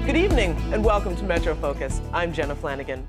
Good evening and welcome to Metro Focus. I'm Jenna Flanagan.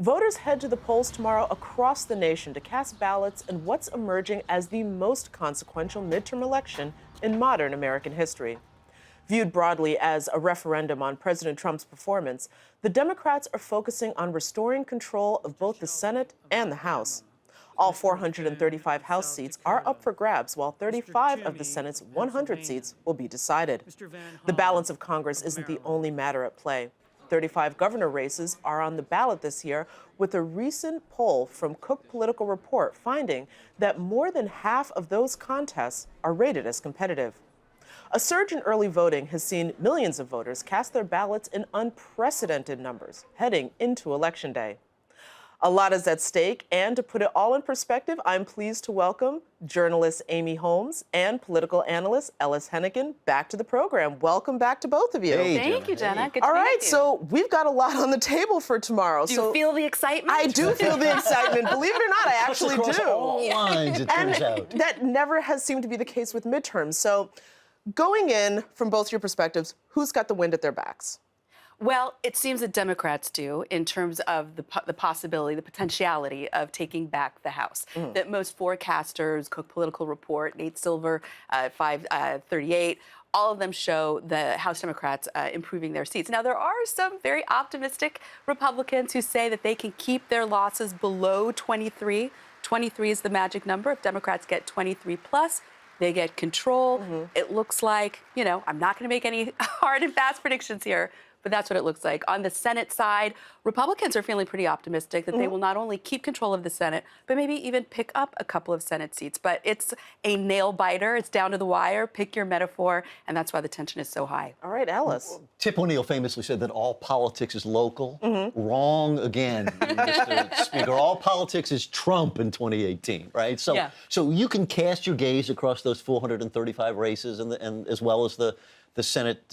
Voters head to the polls tomorrow across the nation to cast ballots in what's emerging as the most consequential midterm election in modern American history. Viewed broadly as a referendum on President Trump's performance, the Democrats are focusing on restoring control of both the Senate and the House. All 435 House seats are up for grabs, while 35 of the Senate's 100 seats will be decided. The balance of Congress isn't the only matter at play. 35 governor races are on the ballot this year, with a recent poll from Cook Political Report finding that more than half of those contests are rated as competitive. A surge in early voting has seen millions of voters cast their ballots in unprecedented numbers heading into Election Day. A lot is at stake, and to put it all in perspective, I'm pleased to welcome journalist Amy Holmes and political analyst Ellis Hennigan back to the program. Welcome back to both of you. Hey, Thank you, Jenna. Good to all meet right, you. so we've got a lot on the table for tomorrow. Do you feel the excitement? I do feel the excitement. Believe it or not, I actually across do. all lines, it turns out. That never has seemed to be the case with midterms. So going in from both your perspectives, who's got the wind at their backs? Well, it seems that Democrats do in terms of the possibility, the potentiality of taking back the House. That most forecasters, Cook Political Report, Nate Silver, 538, all of them show the House Democrats improving their seats. Now, there are some very optimistic Republicans who say that they can keep their losses below 23. 23 is the magic number. If Democrats get 23 plus, they get control. It looks like, you know, I'm not going to make any hard and fast predictions here, but that's what it looks like. On the Senate side, Republicans are feeling pretty optimistic that they will not only keep control of the Senate, but maybe even pick up a couple of Senate seats. But it's a nail biter. It's down to the wire. Pick your metaphor. And that's why the tension is so high. All right, Ellis. Tip O'Neill famously said that all politics is local. Wrong again, Mr. Speaker. All politics is Trump in 2018, right? So, so you can cast your gaze across those 435 races and as well as the Senate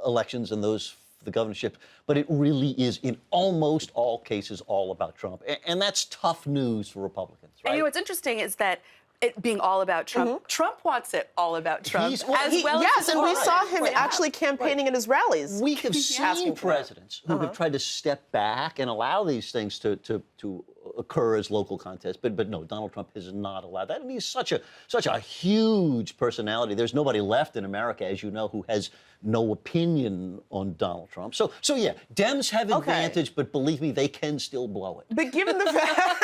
elections and those the governorship, but it really is, in almost all cases, all about Trump. And that's tough news for Republicans, right? And you know what's interesting is that it being all about Trump, Trump wants it all about Trump. Yes, and we saw him actually campaigning at his rallies. We have seen presidents who have tried to step back and allow these things to occur as local contests, but no, Donald Trump has not allowed that, and he's such a huge personality. There's nobody left in America, as you know, who has no opinion on Donald Trump. So yeah, Dems have advantage, but believe me, they can still blow it. But given the fact,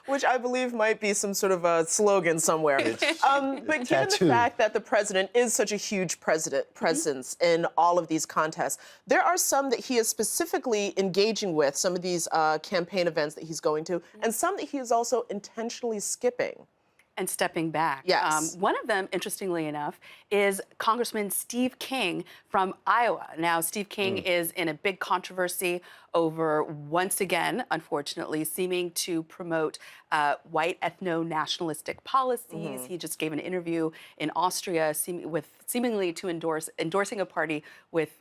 which I believe might be some sort of a slogan somewhere. But given the fact that the president is such a huge presence in all of these contests, there are some that he is specifically engaging with, some of these campaign events that he's going to, and some that he is also intentionally skipping. And stepping back. Yes. One of them, interestingly enough, is Congressman Steve King from Iowa. Now, Steve King is in a big controversy over, once again, unfortunately, seeming to promote white ethno-nationalistic policies. He just gave an interview in Austria seemingly to endorsing a party with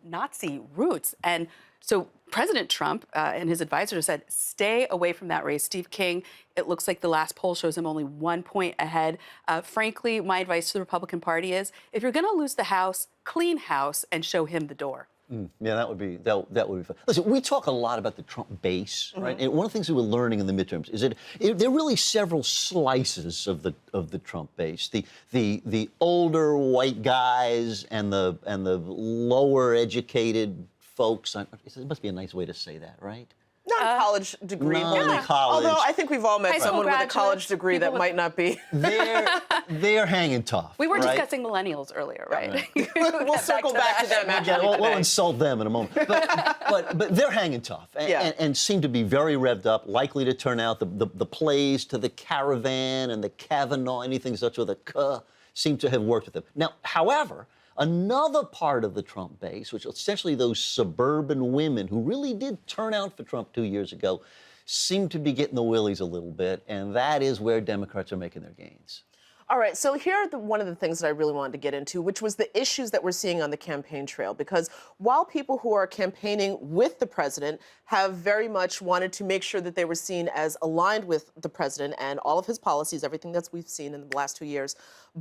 Nazi roots. And so President Trump and his advisors said, stay away from that race. Steve King, it looks like the last poll shows him only 1 point ahead. Frankly, my advice to the Republican Party is, if you're going to lose the House, clean house and show him the door. Yeah, that would be fun. Listen, we talk a lot about the Trump base, right? And one of the things that we're learning in the midterms is that there are really several slices of the Trump base. The older white guys and the lower educated folks. It must be a nice way to say that, right? Non-college degree. Non-college. Although I think we've all met someone with a college degree that might not be. They're hanging tough. We were discussing millennials earlier, right? We'll circle back to them after we'll insult them in a moment. But they're hanging tough and seem to be very revved up, likely to turn out the plays to the Caravan and the Kavanaugh, anything such with a K, seem to have worked with them. Now, however, another part of the Trump base, which essentially those suburban women who really did turn out for Trump 2 years ago, seem to be getting the willies a little bit, and that is where Democrats are making their gains. All right, so here are one of the things that I really wanted to get into, which was the issues that we're seeing on the campaign trail. Because while people who are campaigning with the president have very much wanted to make sure that they were seen as aligned with the president and all of his policies, everything that we've seen in the last 2 years,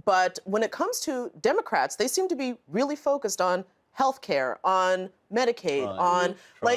but when it comes to Democrats, they seem to be really focused on healthcare, on Medicaid, on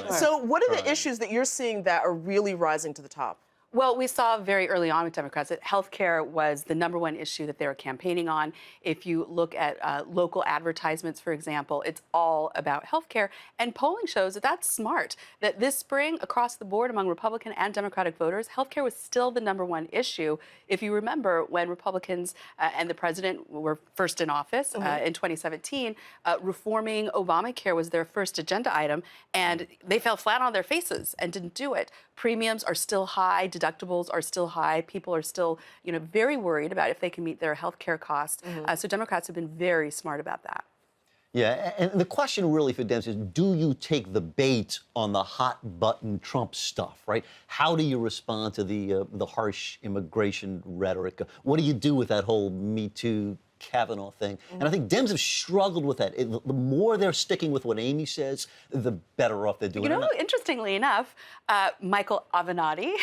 so what are the issues that you're seeing that are really rising to the top? Well, we saw very early on with Democrats that healthcare was the #1 issue that they were campaigning on. If you look at local advertisements, for example, it's all about healthcare. And polling shows that that's smart, that this spring, across the board among Republican and Democratic voters, healthcare was still the #1 issue. If you remember, when Republicans and the president were first in office in 2017, reforming Obamacare was their first agenda item, and they fell flat on their faces and didn't do it. Premiums are still high, deductibles are still high. People are still, very worried about if they can meet their health care costs. So Democrats have been very smart about that. Yeah, and the question really for Dems is, do you take the bait on the hot-button Trump stuff, right? How do you respond to the harsh immigration rhetoric? What do you do with that whole Me Too, Kavanaugh thing? And I think Dems have struggled with that. The more they're sticking with what Amy says, the better off they're doing. Interestingly enough, Michael Avenatti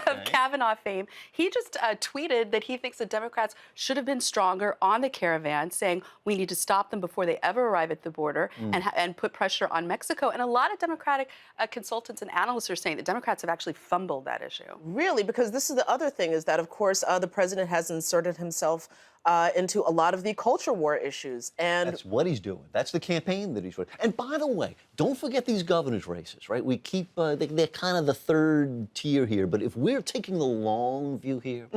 of Kavanaugh fame, he just tweeted that he thinks the Democrats should have been stronger on the caravan, saying we need to stop them before they ever arrive at the border and put pressure on Mexico. And a lot of Democratic consultants and analysts are saying that Democrats have actually fumbled that issue. Really? Because this is the other thing, is that, of course, the president has inserted himself into a lot of the culture war issues. And that's what he's doing. That's the campaign that he's running. And by the way, don't forget these governor's races, right? We keep, they're kind of the third tier here. But if we're taking the long view here,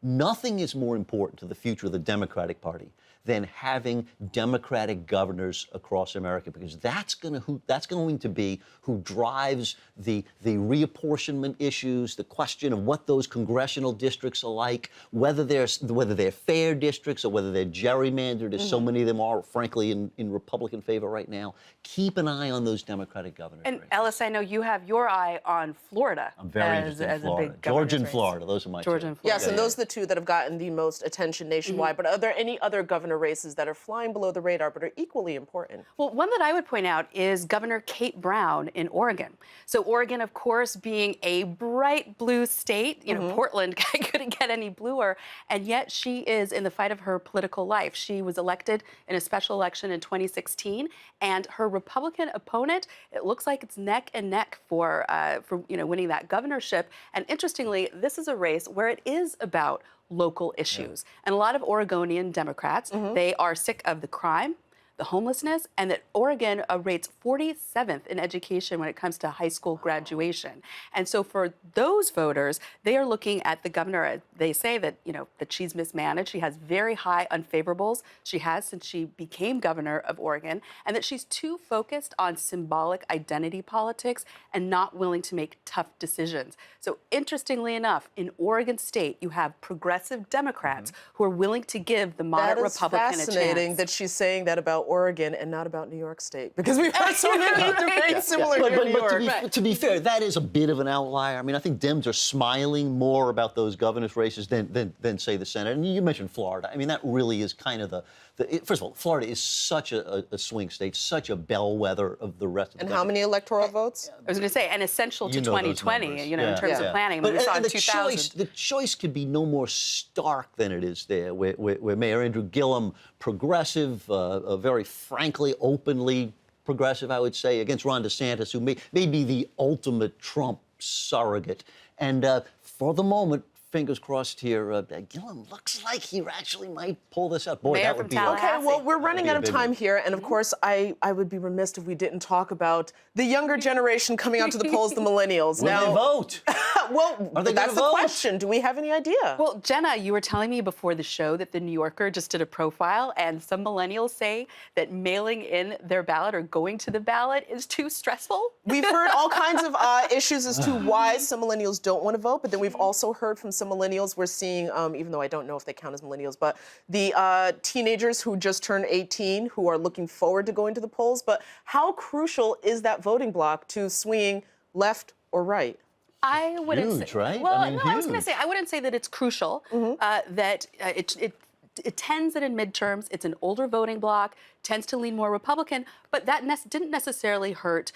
nothing is more important to the future of the Democratic Party than having Democratic governors across America, because that's going to be who drives the reapportionment issues, the question of what those congressional districts are like, whether they're fair districts or whether they're gerrymandered, as so many of them are, frankly, in Republican favor right now. Keep an eye on those Democratic governors. And Ellis, I know you have your eye on Florida. I'm very interested in Florida. A big Georgia and race. Florida, those are my two. Georgia and Florida. yes, and those are the two that have gotten the most attention nationwide. But are there any other governor races that are flying below the radar but are equally important? Well, one that I would point out is Governor Kate Brown in Oregon. So Oregon, of course, being a bright blue state, Portland couldn't get any bluer, and yet she is in the fight of her political life. She was elected in a special election in 2016, and her Republican opponent, it looks like it's neck and neck for winning that governorship. And interestingly, this is a race where it is about local issues. And a lot of Oregonian Democrats, they are sick of the crime, the homelessness, and that Oregon rates 47th in education when it comes to high school graduation. And so for those voters, they are looking at the governor. They say that, that she's mismanaged. She has very high unfavorables. She has since she became governor of Oregon, and that she's too focused on symbolic identity politics and not willing to make tough decisions. So interestingly enough, in Oregon State, you have progressive Democrats who are willing to give the moderate Republican a chance. That is fascinating that she's saying that about Oregon and not about New York State, because we've heard so many debates similar to New York. But to be fair, that is a bit of an outlier. I mean, I think Dems are smiling more about those governor's races than say, the Senate. And you mentioned Florida. I mean, that really is kind of first of all, Florida is such a swing state, such a bellwether of the rest of the country. And how many electoral votes? I was going to say, and essential to 2020, in terms of planning. But we saw in the 2000. the choice could be no more stark than it is there, where Mayor Andrew Gillum, progressive, very frankly, openly progressive, I would say, against Ron DeSantis, who may be the ultimate Trump surrogate. And for the moment, fingers crossed here, Gillum looks like he actually might pull this up. Boy, Mayor that would from be Tallahassee. Okay, well, we're running out of time here, and of course, I would be remiss if we didn't talk about the younger generation coming out to the polls, the millennials. Will they vote? Well, Are they that's gonna the vote? question. Do we have any idea? Well, Jenna, you were telling me before the show that the New Yorker just did a profile, and some millennials say that mailing in their ballot or going to the ballot is too stressful. We've heard all kinds of issues as to why some millennials don't want to vote, but then we've also heard from some millennials. We're seeing, even though I don't know if they count as millennials, but the teenagers who just turned 18 who are looking forward to going to the polls. But how crucial is that voting bloc to swinging left or right? I wouldn't Huge, say. right? Well, I mean, no, I was going to huge. say I wouldn't say that it's crucial. That it tends that in midterms, it's an older voting bloc, tends to lean more Republican, but that didn't necessarily hurt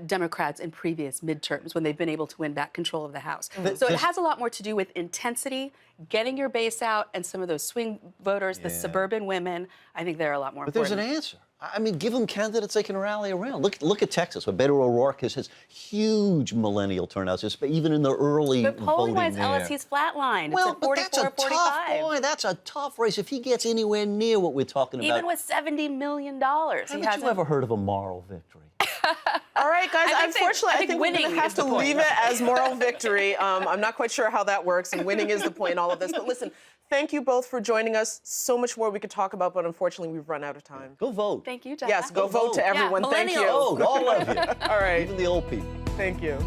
Democrats in previous midterms when they've been able to win back control of the House. So it has a lot more to do with intensity, getting your base out, and some of those swing voters, the suburban women. I think they're a lot more But important. there's an answer. I mean, give them candidates they can rally around. Look at Texas, where Beto O'Rourke has huge millennial turnouts, even in the early But polling-wise, voting there. LSU's flatlined. Well, it's at but 44, that's a 45. tough, boy, that's a tough race. If he gets anywhere near what we're talking about. Even with $70 million. Haven't you ever heard of a moral victory? All right, guys, I unfortunately, I think we're winning going to have is the to point. leave it as moral victory. I'm not quite sure how that works, and winning is the point in all of this. But listen, thank you both for joining us. So much more we could talk about, but unfortunately, we've run out of time. Go vote. Thank you, Jeff. Yes, go vote to everyone. Yeah, Thank you. millennials. Vote, all of you. All right. Even the old people. Thank you.